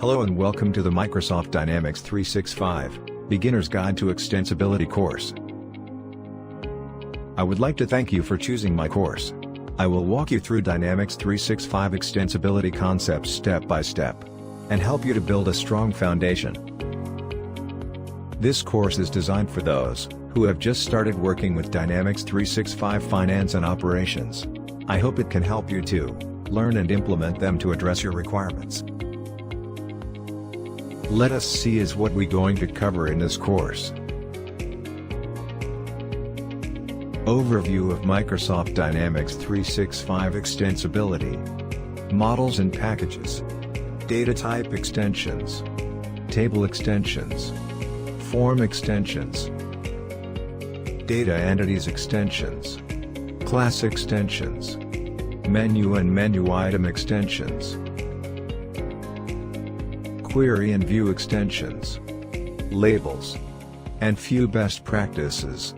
Hello and welcome to the Microsoft Dynamics 365 Beginner's Guide to Extensibility course. I would like to thank you for choosing my course. I will walk you through Dynamics 365 extensibility concepts step by step and help you to build a strong foundation. This course is designed for those who have just started working with Dynamics 365 Finance and Operations. I hope it can help you to learn and implement them to address your requirements. Let us see is what we're going to cover in this course. Overview of Microsoft Dynamics 365 extensibility. Models and packages. Data type extensions. Table extensions. Form extensions. Data entities extensions. Class extensions. Menu and menu item extensions. Query and view extensions, labels, and few best practices.